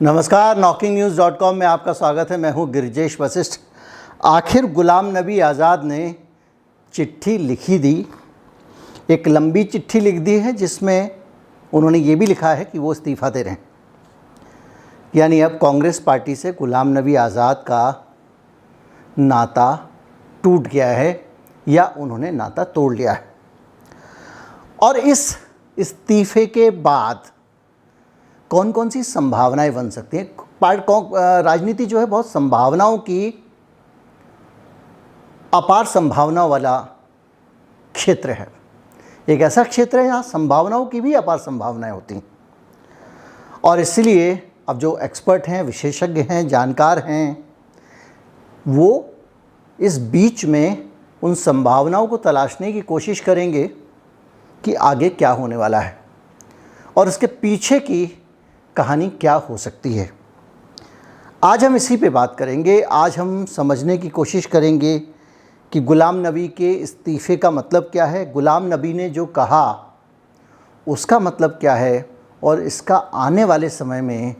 नमस्कार, knocking-news.com में आपका स्वागत है। मैं हूं गिरिजेश वशिष्ठ। आखिर गुलाम नबी आज़ाद ने चिट्ठी लिखी दी, एक लंबी चिट्ठी लिख दी है जिसमें उन्होंने ये भी लिखा है कि वो इस्तीफ़ा दे रहे हैं। यानी अब कांग्रेस पार्टी से गुलाम नबी आज़ाद का नाता टूट गया है या उन्होंने नाता तोड़ लिया है। और इस इस्तीफ़े के बाद कौन कौन सी संभावनाएं बन सकती हैं। राजनीति जो है बहुत संभावनाओं की अपार संभावनाओं वाला क्षेत्र है। एक ऐसा क्षेत्र है जहाँ संभावनाओं की भी अपार संभावनाएं होती हैं। और इसलिए अब जो एक्सपर्ट हैं, विशेषज्ञ हैं, जानकार हैं, वो इस बीच में उन संभावनाओं को तलाशने की कोशिश करेंगे कि आगे क्या होने वाला है और इसके पीछे की कहानी क्या हो सकती है। आज हम इसी पे बात करेंगे। आज हम समझने की कोशिश करेंगे कि गुलाम नबी के इस्तीफ़े का मतलब क्या है, गुलाम नबी ने जो कहा उसका मतलब क्या है और इसका आने वाले समय में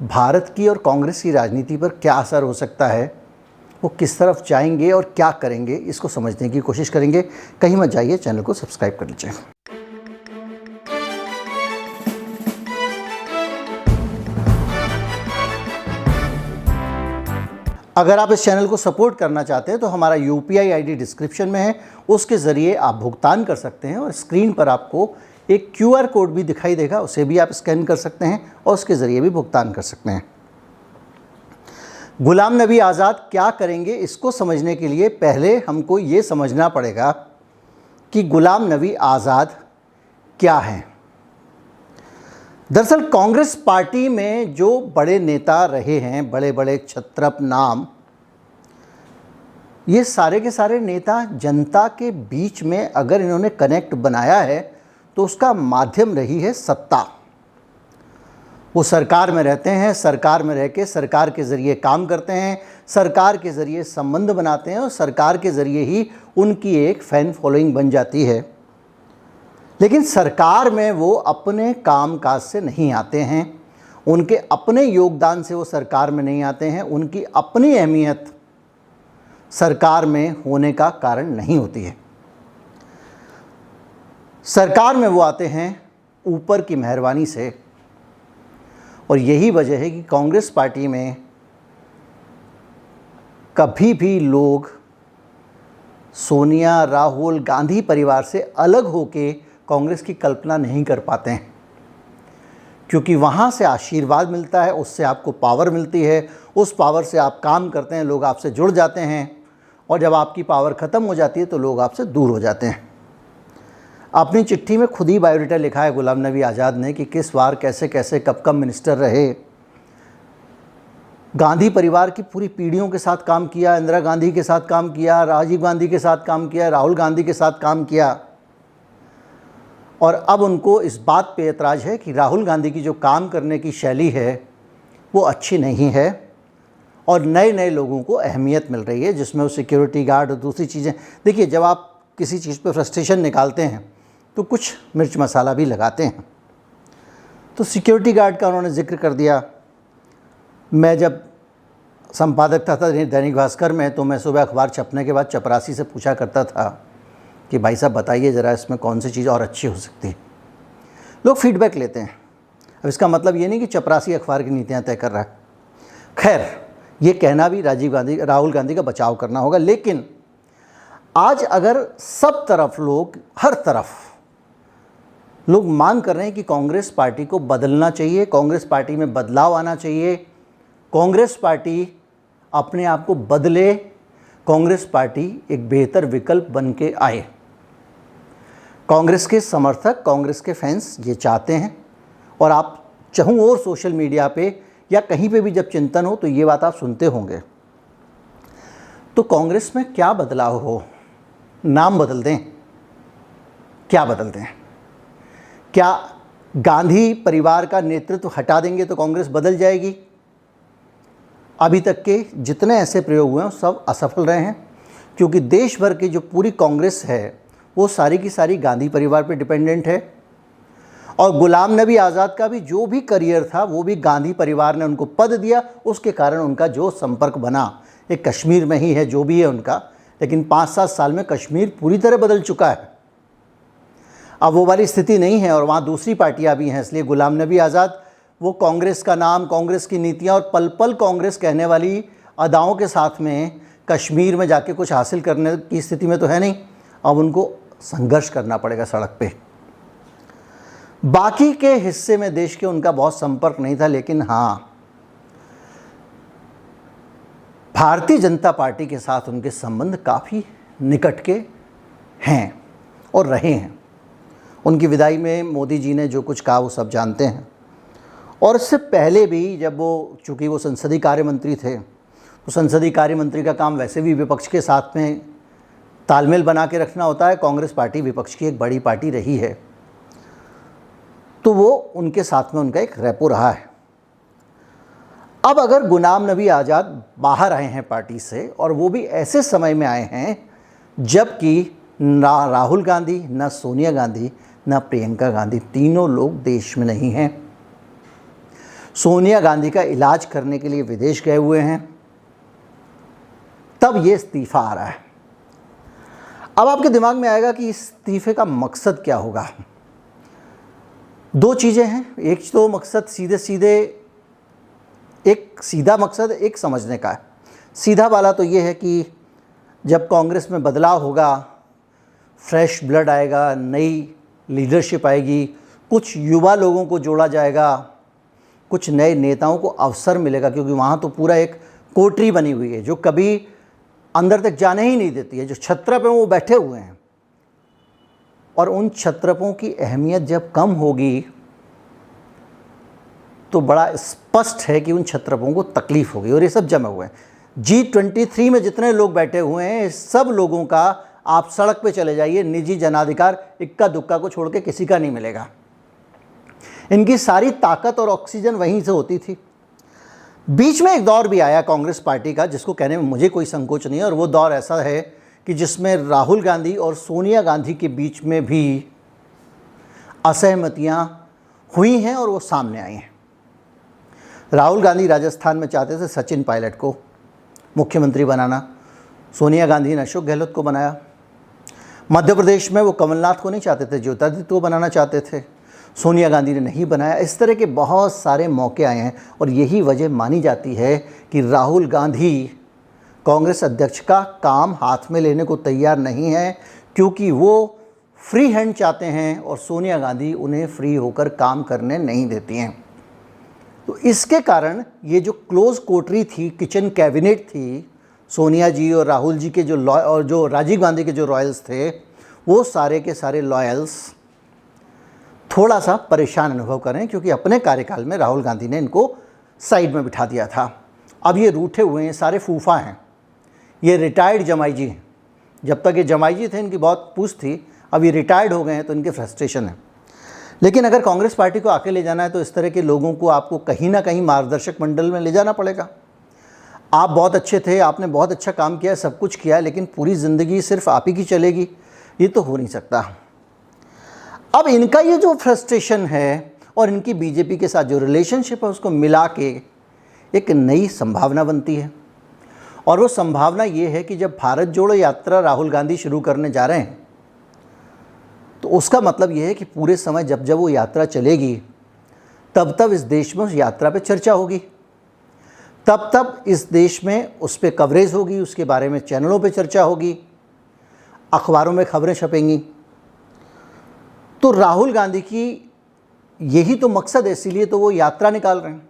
भारत की और कांग्रेस की राजनीति पर क्या असर हो सकता है, वो किस तरफ जाएंगे और क्या करेंगे, इसको समझने की कोशिश करेंगे। कहीं मत जाइए, चैनल को सब्सक्राइब कर लीजिए। अगर आप इस चैनल को सपोर्ट करना चाहते हैं तो हमारा UPI ID डिस्क्रिप्शन में है, उसके ज़रिए आप भुगतान कर सकते हैं और स्क्रीन पर आपको एक QR कोड भी दिखाई देगा, उसे भी आप स्कैन कर सकते हैं और उसके ज़रिए भी भुगतान कर सकते हैं। गुलाम नबी आज़ाद क्या करेंगे, इसको समझने के लिए पहले हमको ये समझना पड़ेगा कि गुलाम नबी आज़ाद क्या हैं। दरअसल कांग्रेस पार्टी में जो बड़े नेता रहे हैं, बड़े बड़े क्षत्रप नाम, ये सारे के सारे नेता जनता के बीच में अगर इन्होंने कनेक्ट बनाया है तो उसका माध्यम रही है सत्ता। वो सरकार में रहते हैं, सरकार में रह के सरकार के ज़रिए काम करते हैं, सरकार के ज़रिए संबंध बनाते हैं और सरकार के ज़रिए ही उनकी एक फ़ैन फॉलोइंग बन जाती है। लेकिन सरकार में वो अपने कामकाज से नहीं आते हैं, उनके अपने योगदान से वो सरकार में नहीं आते हैं, उनकी अपनी अहमियत सरकार में होने का कारण नहीं होती है। सरकार में वो आते हैं ऊपर की मेहरबानी से। और यही वजह है कि कांग्रेस पार्टी में कभी भी लोग सोनिया, राहुल गांधी परिवार से अलग होके कांग्रेस की कल्पना नहीं कर पाते हैं, क्योंकि वहाँ से आशीर्वाद मिलता है, उससे आपको पावर मिलती है, उस पावर से आप काम करते हैं, लोग आपसे जुड़ जाते हैं और जब आपकी पावर ख़त्म हो जाती है तो लोग आपसे दूर हो जाते हैं। अपनी चिट्ठी में खुद ही बायोडाटा लिखा है गुलाम नबी आज़ाद ने कि किस बार कैसे कैसे कब कब मिनिस्टर रहे, गांधी परिवार की पूरी पीढ़ियों के साथ काम किया, इंदिरा गांधी के साथ काम किया, राजीव गांधी के साथ काम किया, राहुल गांधी के साथ काम किया। और अब उनको इस बात पे एतराज़ है कि राहुल गांधी की जो काम करने की शैली है वो अच्छी नहीं है और नए नए लोगों को अहमियत मिल रही है, जिसमें वो सिक्योरिटी गार्ड और दूसरी चीज़ें। देखिए, जब आप किसी चीज़ पे फ्रस्ट्रेशन निकालते हैं तो कुछ मिर्च मसाला भी लगाते हैं। तो सिक्योरिटी गार्ड का उन्होंने जिक्र कर दिया। मैं जब संपादक था दैनिक भास्कर में, तो मैं सुबह अखबार छपने के बाद चपरासी से पूछा करता था कि भाई साहब बताइए ज़रा इसमें कौन सी चीज़ और अच्छी हो सकती है। लोग फीडबैक लेते हैं। अब इसका मतलब ये नहीं कि चपरासी अखबार की नीतियाँ तय कर रहा है। खैर, ये कहना भी राहुल गांधी का बचाव करना होगा। लेकिन आज अगर सब तरफ लोग, हर तरफ लोग मांग कर रहे हैं कि कांग्रेस पार्टी को बदलना चाहिए, कांग्रेस पार्टी में बदलाव आना चाहिए, कांग्रेस पार्टी अपने आप को बदले, कांग्रेस पार्टी एक बेहतर विकल्प बन के आए। कांग्रेस के समर्थक, कांग्रेस के फैंस ये चाहते हैं। और आप चाहूँ और सोशल मीडिया पे या कहीं पे भी जब चिंतन हो तो ये बात आप सुनते होंगे। तो कांग्रेस में क्या बदलाव हो, नाम बदल दें, क्या बदल दें? क्या गांधी परिवार का नेतृत्व हटा देंगे तो कांग्रेस बदल जाएगी? अभी तक के जितने ऐसे प्रयोग हुए हैं सब असफल रहे हैं, क्योंकि देश भर की जो पूरी कांग्रेस है वो सारी की सारी गांधी परिवार पर डिपेंडेंट है। और गुलाम नबी आज़ाद का भी जो भी करियर था वो भी गांधी परिवार ने उनको पद दिया, उसके कारण उनका जो संपर्क बना एक कश्मीर में ही है जो भी है उनका, लेकिन 5-7 साल में कश्मीर पूरी तरह बदल चुका है। अब वो वाली स्थिति नहीं है और वहाँ दूसरी पार्टियाँ भी हैं, इसलिए गुलाम नबी आज़ाद वो कांग्रेस का नाम, कांग्रेस की नीतियाँ और पल पल कांग्रेस कहने वाली अदाओं के साथ में कश्मीर में जाके कुछ हासिल करने की स्थिति में तो है नहीं। अब उनको संघर्ष करना पड़ेगा सड़क पे। बाकी के हिस्से में देश के उनका बहुत संपर्क नहीं था, लेकिन हाँ, भारतीय जनता पार्टी के साथ उनके संबंध काफ़ी निकट के हैं और रहे हैं। उनकी विदाई में मोदी जी ने जो कुछ कहा वो सब जानते हैं। और इससे पहले भी जब वो, चूँकि वो संसदीय कार्य मंत्री थे, तो संसदीय कार्य मंत्री का काम वैसे भी विपक्ष के साथ में तालमेल बना के रखना होता है। कांग्रेस पार्टी विपक्ष की एक बड़ी पार्टी रही है, तो वो उनके साथ में उनका एक रेपो रहा है। अब अगर गुलाम नबी आज़ाद बाहर आए हैं पार्टी से, और वो भी ऐसे समय में आए हैं जबकि ना राहुल गांधी, ना सोनिया गांधी, ना प्रियंका गांधी, तीनों लोग देश में नहीं हैं। सोनिया गांधी का इलाज करने के लिए विदेश गए हुए हैं, तब ये इस्तीफा आ रहा है। अब आपके दिमाग में आएगा कि इस्तीफे का मकसद क्या होगा। दो चीज़ें हैं, एक तो मकसद सीधे सीधे, एक सीधा मकसद एक समझने का है। सीधा वाला तो ये है कि जब कांग्रेस में बदलाव होगा, फ्रेश ब्लड आएगा, नई लीडरशिप आएगी, कुछ युवा लोगों को जोड़ा जाएगा, कुछ नए नेताओं को अवसर मिलेगा, क्योंकि वहाँ तो पूरा एक कोठरी बनी हुई है जो कभी अंदर तक जाने ही नहीं देती है। जो छत्रप हैं वो बैठे हुए हैं, और उन छत्रपों की अहमियत जब कम होगी तो बड़ा स्पष्ट है कि उन छत्रपों को तकलीफ होगी। और ये सब जमे हुए हैं। G23 में जितने लोग बैठे हुए हैं, सब लोगों का आप सड़क पे चले जाइए, निजी जनाधिकार इक्का दुक्का को छोड़ के किसी का नहीं मिलेगा। इनकी सारी ताकत और ऑक्सीजन वहीं से होती थी। बीच में एक दौर भी आया कांग्रेस पार्टी का, जिसको कहने में मुझे कोई संकोच नहीं है, और वो दौर ऐसा है कि जिसमें राहुल गांधी और सोनिया गांधी के बीच में भी असहमतियां हुई हैं और वो सामने आई हैं। राहुल गांधी राजस्थान में चाहते थे सचिन पायलट को मुख्यमंत्री बनाना, सोनिया गांधी ने अशोक गहलोत को बनाया। मध्य प्रदेश में वो कमलनाथ को नहीं चाहते थे, ज्योतिरादित्य को बनाना चाहते थे, सोनिया गांधी ने नहीं बनाया। इस तरह के बहुत सारे मौके आए हैं, और यही वजह मानी जाती है कि राहुल गांधी कांग्रेस अध्यक्ष का काम हाथ में लेने को तैयार नहीं है, क्योंकि वो फ्री हैंड चाहते हैं और सोनिया गांधी उन्हें फ्री होकर काम करने नहीं देती हैं। तो इसके कारण ये जो क्लोज कोटरी थी, किचन कैबिनेट थी, सोनिया जी और राहुल जी के जो राजीव गांधी के जो रॉयल्स थे, वो सारे के सारे लॉयल्स थोड़ा सा परेशान अनुभव करें, क्योंकि अपने कार्यकाल में राहुल गांधी ने इनको साइड में बिठा दिया था। अब ये रूठे हुए हैं, सारे फूफा हैं, ये रिटायर्ड जमाई जी हैं। जब तक ये जमाई जी थे इनकी बहुत पूछ थी, अब ये रिटायर्ड हो गए हैं तो इनके फ्रस्ट्रेशन है। लेकिन अगर कांग्रेस पार्टी को आके ले जाना है तो इस तरह के लोगों को आपको कहीं ना कहीं मार्गदर्शक मंडल में ले जाना पड़ेगा। आप बहुत अच्छे थे, आपने बहुत अच्छा काम किया, सब कुछ किया, लेकिन पूरी ज़िंदगी सिर्फ आप ही की चलेगी, ये तो हो नहीं सकता। अब इनका ये जो फ्रस्ट्रेशन है और इनकी बीजेपी के साथ जो रिलेशनशिप है, उसको मिला के एक नई संभावना बनती है। और वो संभावना ये है कि जब भारत जोड़ो यात्रा राहुल गांधी शुरू करने जा रहे हैं, तो उसका मतलब ये है कि पूरे समय जब जब वो यात्रा चलेगी, तब तब इस देश में उस यात्रा पे चर्चा होगी, तब तब इस देश में उस पर कवरेज होगी, उसके बारे में चैनलों पे चर्चा होगी, अखबारों में खबरें छपेंगी। तो राहुल गांधी की यही तो मकसद है, इसीलिए तो वो यात्रा निकाल रहे हैं।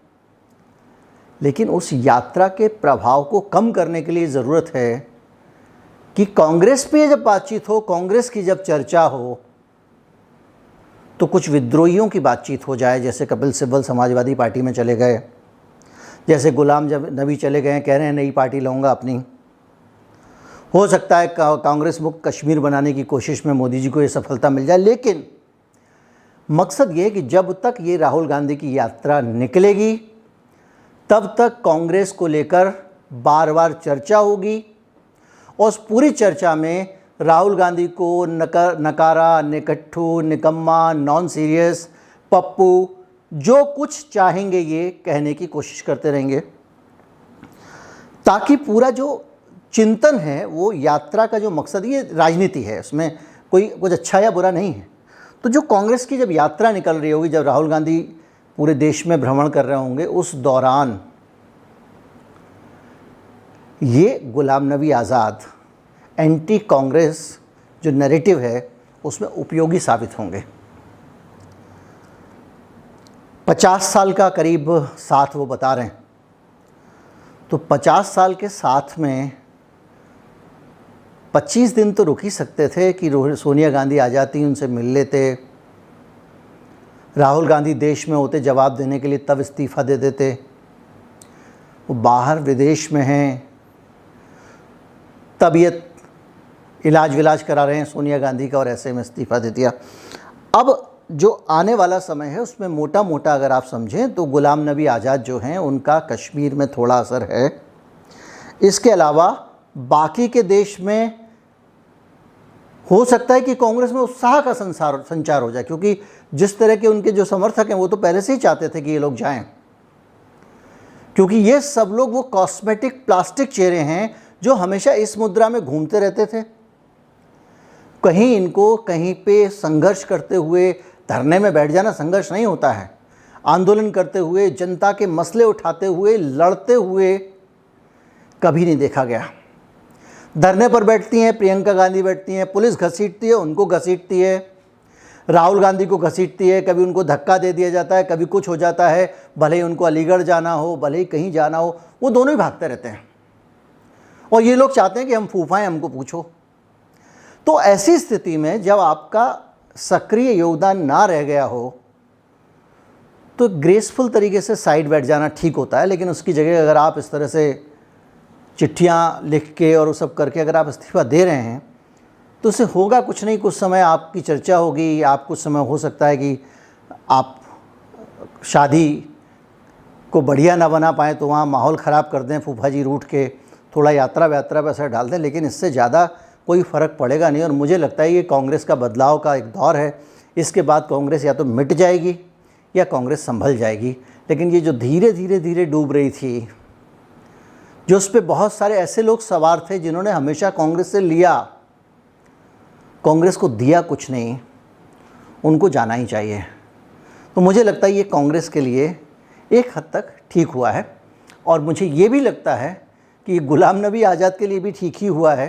लेकिन उस यात्रा के प्रभाव को कम करने के लिए ज़रूरत है कि कांग्रेस पे जब बातचीत हो, कांग्रेस की जब चर्चा हो, तो कुछ विद्रोहियों की बातचीत हो जाए, जैसे कपिल सिब्बल समाजवादी पार्टी में चले गए, जैसे गुलाम नबी चले गए, कह रहे हैं नई पार्टी लाऊंगा अपनी। हो सकता है कांग्रेस मुक्त कश्मीर बनाने की कोशिश में मोदी जी को ये सफलता मिल जाए। लेकिन मकसद ये है कि जब तक ये राहुल गांधी की यात्रा निकलेगी, तब तक कांग्रेस को लेकर बार बार चर्चा होगी, और उस पूरी चर्चा में राहुल गांधी को नकारा, निकट्ठू, निकम्मा, नॉन सीरियस, पप्पू जो कुछ चाहेंगे ये कहने की कोशिश करते रहेंगे, ताकि पूरा जो चिंतन है वो यात्रा का जो मकसद, ये राजनीति है, उसमें कोई कुछ अच्छा या बुरा नहीं है। तो जो कांग्रेस की जब यात्रा निकल रही होगी, जब राहुल गांधी पूरे देश में भ्रमण कर रहे होंगे, उस दौरान ये गुलाम नबी आज़ाद एंटी कांग्रेस जो नैरेटिव है उसमें उपयोगी साबित होंगे। 50 साल का करीब साथ वो बता रहे हैं, तो 50 साल के साथ में 25 दिन तो रुक ही सकते थे कि सोनिया गांधी आ जाती, उनसे मिल लेते, राहुल गांधी देश में होते जवाब देने के लिए, तब इस्तीफ़ा दे देते। वो बाहर विदेश में हैं, तबीयत इलाज विलाज करा रहे हैं सोनिया गांधी का, और ऐसे में इस्तीफ़ा दे दिया। अब जो आने वाला समय है उसमें मोटा मोटा अगर आप समझें तो गुलाम नबी आज़ाद जो हैं उनका कश्मीर में थोड़ा असर है। इसके अलावा बाकी के देश में हो सकता है कि कांग्रेस में उत्साह का संचार हो जाए, क्योंकि जिस तरह के उनके जो समर्थक हैं वो तो पहले से ही चाहते थे कि ये लोग जाएं, क्योंकि ये सब लोग वो कॉस्मेटिक प्लास्टिक चेहरे हैं जो हमेशा इस मुद्रा में घूमते रहते थे। कहीं इनको कहीं पे संघर्ष करते हुए, धरने में बैठ जाना संघर्ष नहीं होता है, आंदोलन करते हुए, जनता के मसले उठाते हुए, लड़ते हुए कभी नहीं देखा गया। धरने पर बैठती हैं, प्रियंका गांधी बैठती हैं, पुलिस घसीटती है, उनको घसीटती है, राहुल गांधी को घसीटती है, कभी उनको धक्का दे दिया जाता है, कभी कुछ हो जाता है, भले ही उनको अलीगढ़ जाना हो, भले ही कहीं जाना हो, वो दोनों ही भागते रहते हैं। और ये लोग चाहते हैं कि हम फूफाएं, हमको पूछो। तो ऐसी स्थिति में जब आपका सक्रिय योगदान ना रह गया हो तो ग्रेसफुल तरीके से साइड बैठ जाना ठीक होता है, लेकिन उसकी जगह अगर आप इस तरह से चिट्ठियाँ लिख के और वो सब करके अगर आप इस्तीफ़ा दे रहे हैं तो उससे होगा कुछ नहीं। कुछ समय आपकी चर्चा होगी, आप कुछ समय हो सकता है कि आप शादी को बढ़िया ना बना पाएँ तो वहाँ माहौल ख़राब कर दें, फूफा जी रूठ के थोड़ा यात्रा व्यात्रा पर असर डाल दें, लेकिन इससे ज़्यादा कोई फ़र्क पड़ेगा नहीं। और मुझे लगता है ये कांग्रेस का बदलाव का एक दौर है। इसके बाद कांग्रेस या तो मिट जाएगी या कांग्रेस संभल जाएगी, लेकिन ये जो धीरे धीरे धीरे डूब रही थी, जो उस पर बहुत सारे ऐसे लोग सवार थे जिन्होंने हमेशा कांग्रेस से लिया, कांग्रेस को दिया कुछ नहीं, उनको जाना ही चाहिए। तो मुझे लगता है ये कांग्रेस के लिए एक हद तक ठीक हुआ है, और मुझे ये भी लगता है कि गुलाम नबी आज़ाद के लिए भी ठीक ही हुआ है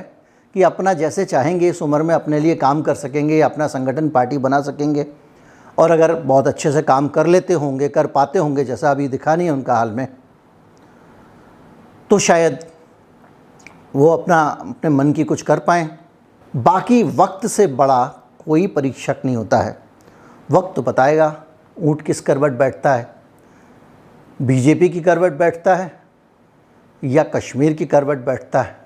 कि अपना जैसे चाहेंगे इस उम्र में अपने लिए काम कर सकेंगे, अपना संगठन पार्टी बना सकेंगे, और अगर बहुत अच्छे से काम कर लेते होंगे, कर पाते होंगे, जैसा अभी दिखा नहीं है उनका हाल में, तो शायद वो अपने मन की कुछ कर पाएँ। बाकी वक्त से बड़ा कोई परीक्षक नहीं होता है, वक्त तो बताएगा ऊँट किस करवट बैठता है, बीजेपी की करवट बैठता है या कश्मीर की करवट बैठता है।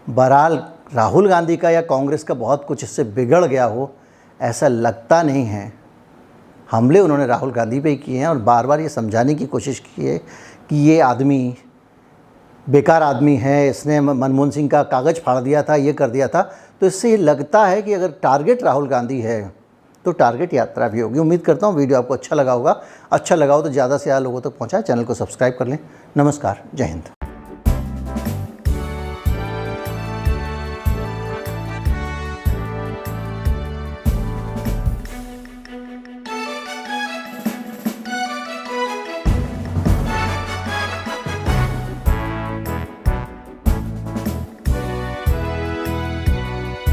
बहरहाल राहुल गांधी का या कांग्रेस का बहुत कुछ इससे बिगड़ गया हो ऐसा लगता नहीं है। हमले उन्होंने राहुल गांधी पे ही किए हैं और बार बार ये समझाने की कोशिश की है कि ये आदमी बेकार आदमी है, इसने मनमोहन सिंह का कागज़ फाड़ दिया था, ये कर दिया था। तो इससे ये लगता है कि अगर टारगेट राहुल गांधी है तो टारगेट यात्रा भी होगी। उम्मीद करता हूँ वीडियो आपको अच्छा लगा होगा। अच्छा लगा हो तो ज़्यादा से ज़्यादा लोगों तक पहुँचाएं, चैनल को सब्सक्राइब कर लें। नमस्कार, जय हिंद।